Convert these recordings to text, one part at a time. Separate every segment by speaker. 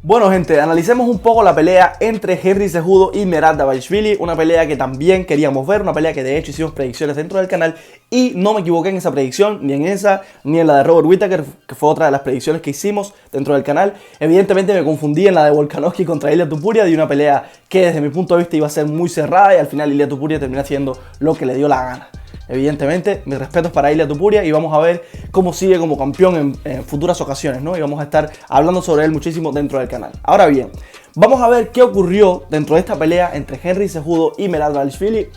Speaker 1: Bueno gente, analicemos un poco la pelea entre Henry Cejudo y Merab Dvalishvili, una pelea que también queríamos ver, una pelea que de hecho hicimos predicciones dentro del canal y no me equivoqué en esa predicción, ni en esa, ni en la de Robert Whittaker, que fue otra de las predicciones que hicimos dentro del canal. Evidentemente me confundí en la de Volkanovski contra Ilia Topuria, de una pelea que desde mi punto de vista iba a ser muy cerrada y al final Ilia Topuria terminó haciendo lo que le dio la gana. Evidentemente, mis respetos para Ilia Topuria y vamos a ver cómo sigue como campeón en futuras ocasiones, ¿no? Y vamos a estar hablando sobre él muchísimo dentro del canal. Ahora bien, vamos a ver qué ocurrió dentro de esta pelea entre Henry Cejudo y Merab Dvalishvili.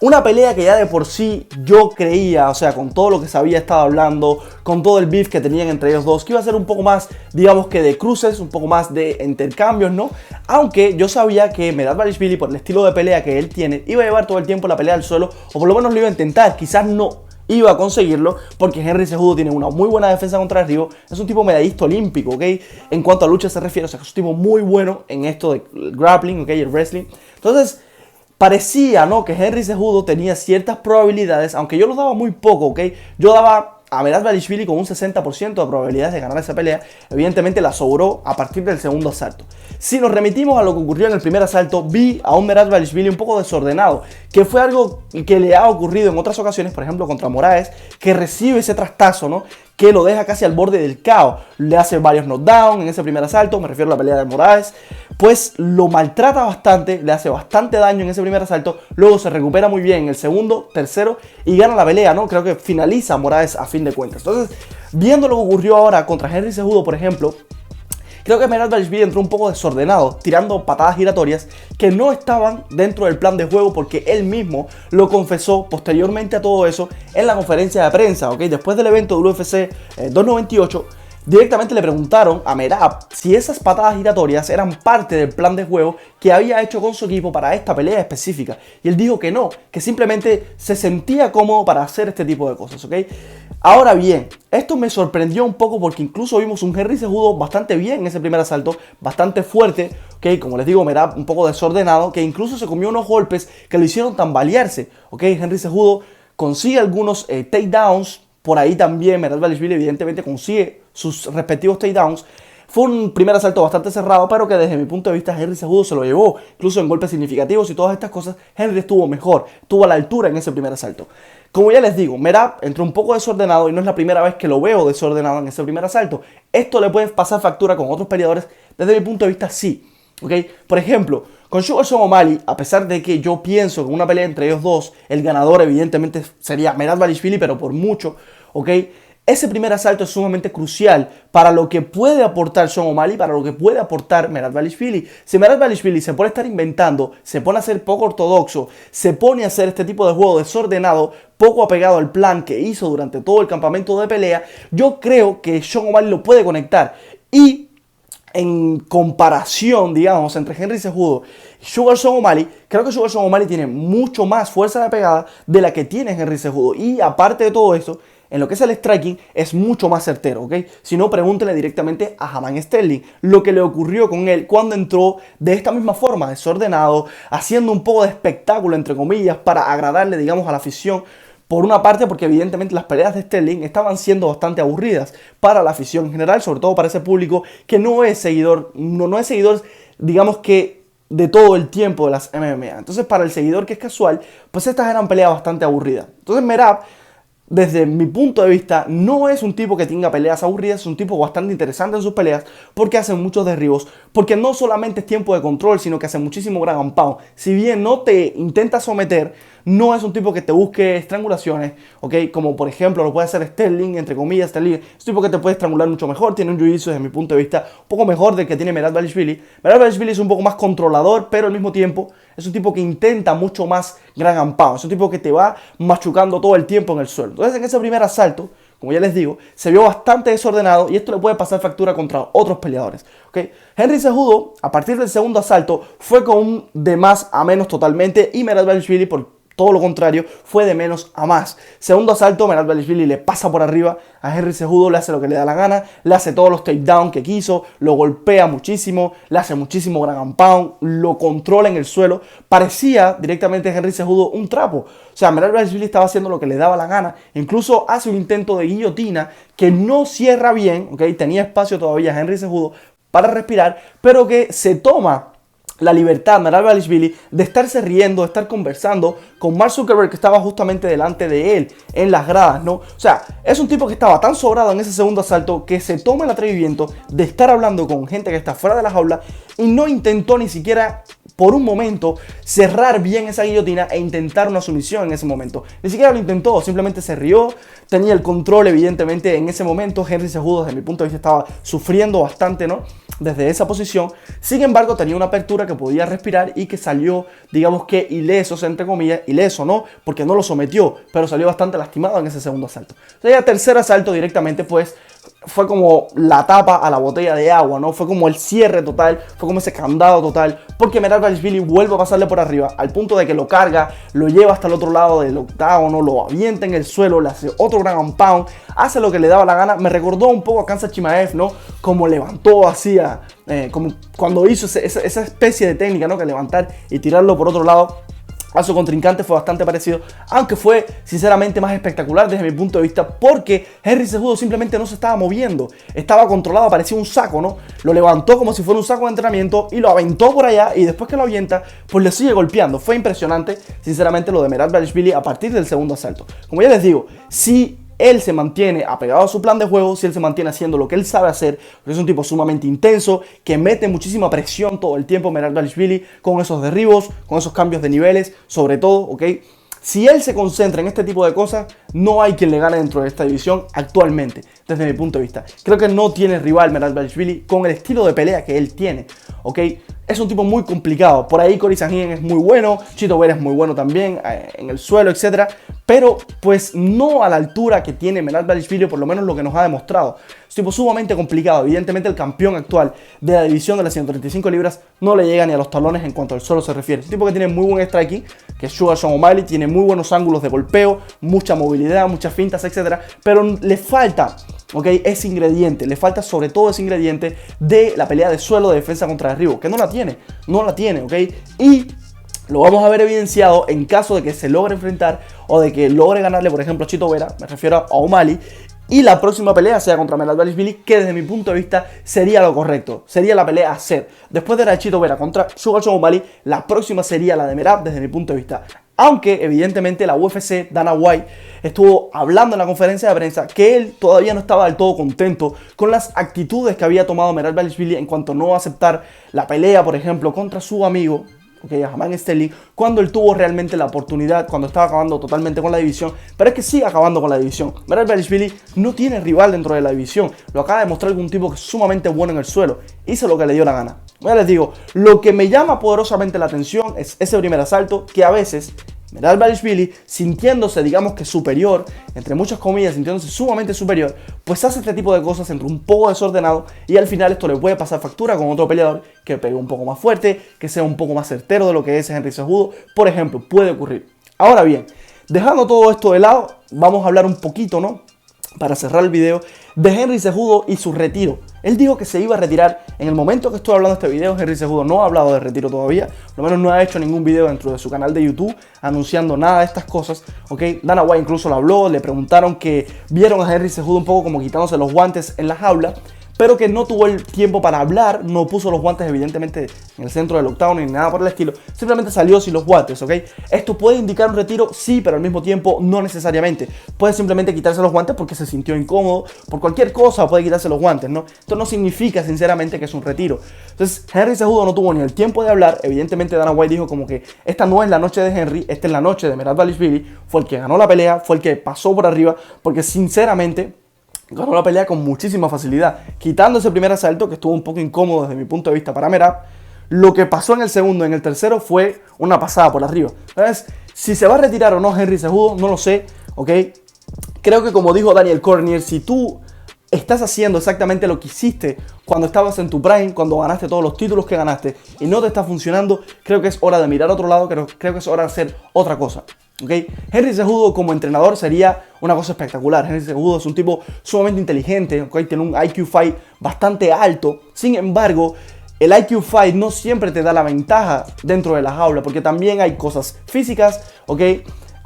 Speaker 1: Una pelea que ya de por sí yo creía, o sea, con todo lo que se había estado hablando, con todo el beef que tenían entre ellos dos, que iba a ser un poco más, digamos que de cruces, un poco más de intercambios, ¿no? Aunque yo sabía que Merab Dvalishvili, por el estilo de pelea que él tiene, iba a llevar todo el tiempo la pelea al suelo, o por lo menos lo iba a intentar, quizás no iba a conseguirlo, porque Henry Cejudo tiene una muy buena defensa contra el rival, es un tipo medallista olímpico, ¿ok? En cuanto a lucha se refiere, o sea, es un tipo muy bueno en esto de grappling, ¿ok? El wrestling. Entonces parecía, ¿no?, que Henry Cejudo tenía ciertas probabilidades, aunque yo lo daba muy poco, ¿ok? Yo daba a Merab Dvalishvili con un 60% de probabilidades de ganar esa pelea. Evidentemente la sobró a partir del segundo asalto. Si nos remitimos a lo que ocurrió en el primer asalto, vi a un Merab Dvalishvili un poco desordenado, que fue algo que le ha ocurrido en otras ocasiones, por ejemplo contra Moraes, que recibe ese trastazo, ¿no?, que lo deja casi al borde del caos. Le hace varios knockdowns en ese primer asalto, me refiero a la pelea de Moraes, pues lo maltrata bastante, le hace bastante daño en ese primer asalto, luego se recupera muy bien en el segundo, tercero y gana la pelea, ¿no? Creo que finaliza Moraes a fin de cuentas. Entonces, viendo lo que ocurrió ahora contra Henry Cejudo, por ejemplo, creo que Merab Dvalishvili entró un poco desordenado, tirando patadas giratorias que no estaban dentro del plan de juego, porque él mismo lo confesó posteriormente a todo eso en la conferencia de prensa, ¿ok? Después del evento del UFC 298, directamente le preguntaron a Merab si esas patadas giratorias eran parte del plan de juego que había hecho con su equipo para esta pelea específica. Y él dijo que no, que simplemente se sentía cómodo para hacer este tipo de cosas, ¿ok? Ahora bien, esto me sorprendió un poco porque incluso vimos un Henry Cejudo bastante bien en ese primer asalto, bastante fuerte, ¿ok? Como les digo, Merab un poco desordenado, que incluso se comió unos golpes que lo hicieron tambalearse, ¿ok? Henry Cejudo consigue algunos takedowns. Por ahí también Merab Dvalishvili evidentemente consigue sus respectivos takedowns. Fue un primer asalto bastante cerrado, pero que desde mi punto de vista Henry Cejudo se lo llevó. Incluso en golpes significativos y todas estas cosas, Henry estuvo mejor, estuvo a la altura en ese primer asalto. Como ya les digo, Merab entró un poco desordenado y no es la primera vez que lo veo desordenado en ese primer asalto. Esto le puede pasar factura con otros peleadores, desde mi punto de vista sí, ¿ok? Por ejemplo, con Sugar Sean O'Malley, a pesar de que yo pienso que en una pelea entre ellos dos, el ganador evidentemente sería Merab Dvalishvili, pero por mucho, ¿ok? Ese primer asalto es sumamente crucial para lo que puede aportar Sean O'Malley, para lo que puede aportar Merab Dvalishvili. Si Merab Dvalishvili se pone a estar inventando, se pone a ser poco ortodoxo, se pone a hacer este tipo de juego desordenado, poco apegado al plan que hizo durante todo el campamento de pelea, yo creo que Sean O'Malley lo puede conectar. Y en comparación, digamos, entre Henry Cejudo y Sugar Sean O'Malley, creo que Sugar Sean O'Malley tiene mucho más fuerza de pegada de la que tiene Henry Cejudo. Y aparte de todo eso, en lo que es el striking, es mucho más certero, ¿ok? Si no, pregúntele directamente a Aljamain Sterling lo que le ocurrió con él cuando entró de esta misma forma, desordenado, haciendo un poco de espectáculo, entre comillas, para agradarle, digamos, a la afición. Por una parte, porque evidentemente las peleas de Sterling estaban siendo bastante aburridas para la afición en general, sobre todo para ese público que no es seguidor, no es seguidor, digamos que de todo el tiempo de las MMA. Entonces, para el seguidor que es casual, pues estas eran peleas bastante aburridas. Entonces, Merab, desde mi punto de vista, no es un tipo que tenga peleas aburridas, es un tipo bastante interesante en sus peleas porque hace muchos derribos, porque no solamente es tiempo de control, sino que hace muchísimo ground and pound. Si bien no te intenta someter, no es un tipo que te busque estrangulaciones, ¿ok? Como por ejemplo lo puede hacer Sterling, entre comillas, Sterling es un tipo que te puede estrangular mucho mejor, tiene un jiu-jitsu desde mi punto de vista un poco mejor del que tiene Merab Dvalishvili. Merab Dvalishvili es un poco más controlador, pero al mismo tiempo es un tipo que intenta mucho más ground and pound, es un tipo que te va machucando todo el tiempo en el suelo. Entonces en ese primer asalto, como ya les digo, se vio bastante desordenado y esto le puede pasar factura contra otros peleadores, ¿ok? Henry Cejudo, a partir del segundo asalto, fue con un de más a menos totalmente y Merab Dvalishvili, por todo lo contrario, fue de menos a más. Segundo asalto, Merab-Dvalishvili le pasa por arriba a Henry Cejudo, le hace lo que le da la gana, le hace todos los takedowns que quiso, lo golpea muchísimo, le hace muchísimo ground and pound, lo controla en el suelo. Parecía directamente Henry Cejudo un trapo. O sea, Merab-Dvalishvili estaba haciendo lo que le daba la gana. Incluso hace un intento de guillotina que no cierra bien, ¿ok? Tenía espacio todavía Henry Cejudo para respirar, pero que se toma la libertad, Merab-Dvalishvili, de estarse riendo, de estar conversando con Mark Zuckerberg, que estaba justamente delante de él en las gradas, ¿no? O sea, es un tipo que estaba tan sobrado en ese segundo asalto que se toma el atrevimiento de estar hablando con gente que está fuera de la jaula y no intentó ni siquiera por un momento cerrar bien esa guillotina e intentar una sumisión en ese momento. Ni siquiera lo intentó, simplemente se rió, tenía el control evidentemente en ese momento. Henry Cejudo, desde mi punto de vista, estaba sufriendo bastante, ¿no? Desde esa posición. Sin embargo, tenía una apertura que podía respirar y que salió, digamos que ileso, entre comillas, ileso, ¿no? Porque no lo sometió, pero salió bastante lastimado en ese segundo asalto. O sea, ya tercer asalto directamente, pues, fue como la tapa a la botella de agua, ¿no? Fue como el cierre total, fue como ese candado total, porque Merab-Dvalishvili vuelve a pasarle por arriba, al punto de que lo carga, lo lleva hasta el otro lado del octágono, lo avienta en el suelo, le hace otro ground and pound, hace lo que le daba la gana. Me recordó un poco a Khamzat Chimaev, ¿no? Como levantó así, como cuando hizo esa especie de técnica, ¿no? Que levantar y tirarlo por otro lado a su contrincante fue bastante parecido, aunque fue sinceramente más espectacular desde mi punto de vista, porque Henry Cejudo simplemente no se estaba moviendo, estaba controlado, parecía un saco, ¿no? Lo levantó como si fuera un saco de entrenamiento y lo aventó por allá, y después que lo avienta, pues le sigue golpeando. Fue impresionante, sinceramente, lo de Merab-Dvalishvili a partir del segundo asalto. Como ya les digo, si él se mantiene apegado a su plan de juego, si él se mantiene haciendo lo que él sabe hacer, porque es un tipo sumamente intenso, que mete muchísima presión todo el tiempo, Merab-Dvalishvili, con esos derribos, con esos cambios de niveles, sobre todo, ¿ok? Si él se concentra en este tipo de cosas, no hay quien le gane dentro de esta división actualmente, desde mi punto de vista. Creo que no tiene rival Merab-Dvalishvili con el estilo de pelea que él tiene, ¿ok? Es un tipo muy complicado. Por ahí Cory Sandhagen es muy bueno, Chito Vera es muy bueno también, en el suelo, etc. Pero pues no a la altura que tiene Merab-Dvalishvili, por lo menos lo que nos ha demostrado. Es un tipo sumamente complicado. Evidentemente el campeón actual de la división de las 135 libras no le llega ni a los talones en cuanto al suelo se refiere. Es un tipo que tiene muy buen striking, que es Sugar Sean O'Malley, tiene muy buenos ángulos de golpeo, mucha movilidad, muchas fintas, etc. Pero le falta, ¿ok? Ese ingrediente, le falta sobre todo ese ingrediente de la pelea de suelo, de defensa contra derribo, que no la tiene, ¿ok? Y lo vamos a ver evidenciado en caso de que se logre enfrentar o de que logre ganarle, por ejemplo, a Chito Vera, me refiero a O'Malley, y la próxima pelea sea contra Merab-Dvalishvili, que desde mi punto de vista sería lo correcto, sería la pelea a hacer. Después de la de Chito Vera contra Sugar Sean O'Malley, la próxima sería la de Merab desde mi punto de vista. Aunque evidentemente la UFC, Dana White, estuvo hablando en la conferencia de prensa que él todavía no estaba del todo contento con las actitudes que había tomado Merab-Dvalishvili en cuanto a no aceptar la pelea, por ejemplo, contra su amigo, Aljamain Sterling, cuando él tuvo realmente la oportunidad, cuando estaba acabando totalmente con la división. Pero es que sigue acabando con la división. Merab-Dvalishvili no tiene rival dentro de la división. Lo acaba de mostrar un tipo que es sumamente bueno en el suelo. Hizo lo que le dio la gana. Ya les digo, lo que me llama poderosamente la atención es ese primer asalto, que a veces Merab-Dvalishvili, sintiéndose, digamos que superior, entre muchas comillas, sintiéndose sumamente superior, pues hace este tipo de cosas entre un poco desordenado, y al final esto le puede pasar factura con otro peleador que pegue un poco más fuerte, que sea un poco más certero de lo que es Henry Cejudo, por ejemplo. Puede ocurrir. Ahora bien, dejando todo esto de lado, vamos a hablar un poquito, ¿no?, para cerrar el video, de Henry Cejudo y su retiro. Él dijo que se iba a retirar. En el momento que estoy hablando de este video, Henry Cejudo no ha hablado de retiro todavía. Por lo menos no ha hecho ningún video dentro de su canal de YouTube anunciando nada de estas cosas, ¿ok? Dana White incluso lo habló, le preguntaron que vieron a Henry Cejudo un poco como quitándose los guantes en la jaula, pero que no tuvo el tiempo para hablar, no puso los guantes evidentemente en el centro del octágono ni nada por el estilo, simplemente salió sin los guantes, ¿ok? Esto puede indicar un retiro, sí, pero al mismo tiempo no necesariamente. Puede simplemente quitarse los guantes porque se sintió incómodo, por cualquier cosa puede quitarse los guantes, ¿no? Esto no significa sinceramente que es un retiro. Entonces Henry Cejudo no tuvo ni el tiempo de hablar. Evidentemente Dana White dijo como que esta no es la noche de Henry, esta es la noche de Merab-Dvalishvili, fue el que ganó la pelea, fue el que pasó por arriba, porque sinceramente ganó la pelea con muchísima facilidad, quitando ese primer asalto que estuvo un poco incómodo desde mi punto de vista para Merab. Lo que pasó en el segundo y en el tercero fue una pasada por arriba. Entonces, si se va a retirar o no Henry Cejudo, no lo sé, ¿ok? Creo que, como dijo Daniel Cormier, si tú estás haciendo exactamente lo que hiciste cuando estabas en tu prime, cuando ganaste todos los títulos que ganaste y no te está funcionando, creo que es hora de mirar a otro lado, creo que es hora de hacer otra cosa. ¿ok? Henry Cejudo como entrenador sería una cosa espectacular. Henry Cejudo es un tipo sumamente inteligente, ¿ok? Tiene un IQ fight bastante alto. Sin embargo, el IQ fight no siempre te da la ventaja dentro de la jaula, porque también hay cosas físicas, ¿ok?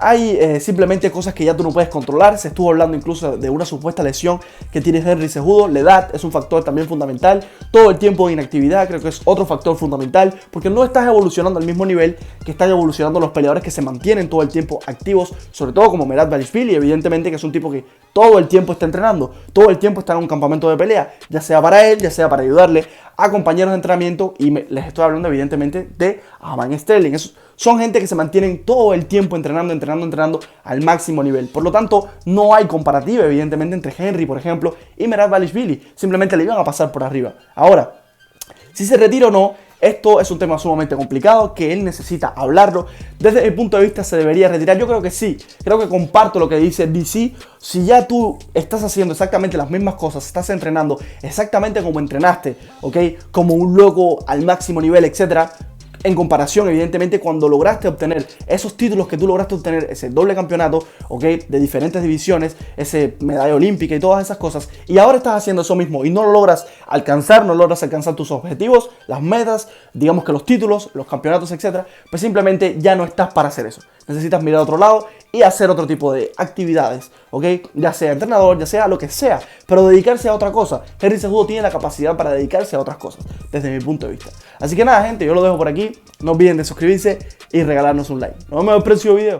Speaker 1: Hay simplemente cosas que ya tú no puedes controlar. Se estuvo hablando incluso de una supuesta lesión que tiene Henry Cejudo. La edad es un factor también fundamental. Todo el tiempo de inactividad creo que es otro factor fundamental, porque no estás evolucionando al mismo nivel que están evolucionando los peleadores que se mantienen todo el tiempo activos, sobre todo como Merab Dvalishvili, evidentemente, que es un tipo que todo el tiempo está entrenando, todo el tiempo está en un campamento de pelea, ya sea para él, ya sea para ayudarle a compañeros de entrenamiento, y les estoy hablando evidentemente de Aljamain Sterling. Son gente que se mantienen todo el tiempo entrenando al máximo nivel. Por lo tanto, no hay comparativa evidentemente entre Henry, por ejemplo, y Merab Dvalishvili. Simplemente le iban a pasar por arriba. Ahora, si se retira o no, esto es un tema sumamente complicado que él necesita hablarlo. Desde mi punto de vista, ¿se debería retirar? Yo creo que sí. Creo que comparto lo que dice DC. Si ya tú estás haciendo exactamente las mismas cosas, estás entrenando exactamente como entrenaste, ¿ok? Como un loco al máximo nivel, etcétera. En comparación, evidentemente, cuando lograste obtener esos títulos que tú lograste obtener, ese doble campeonato, ¿ok? De diferentes divisiones, ese medalla olímpica y todas esas cosas, y ahora estás haciendo eso mismo y no lo logras alcanzar, no logras alcanzar tus objetivos, las metas, digamos que los títulos, los campeonatos, etcétera, pues simplemente ya no estás para hacer eso. Necesitas mirar a otro lado y hacer otro tipo de actividades, ¿ok? Ya sea entrenador, ya sea lo que sea, pero dedicarse a otra cosa. Henry Cejudo tiene la capacidad para dedicarse a otras cosas, desde mi punto de vista. Así que nada, gente, yo lo dejo por aquí. No olviden de suscribirse y regalarnos un like. Nos vemos en el próximo video.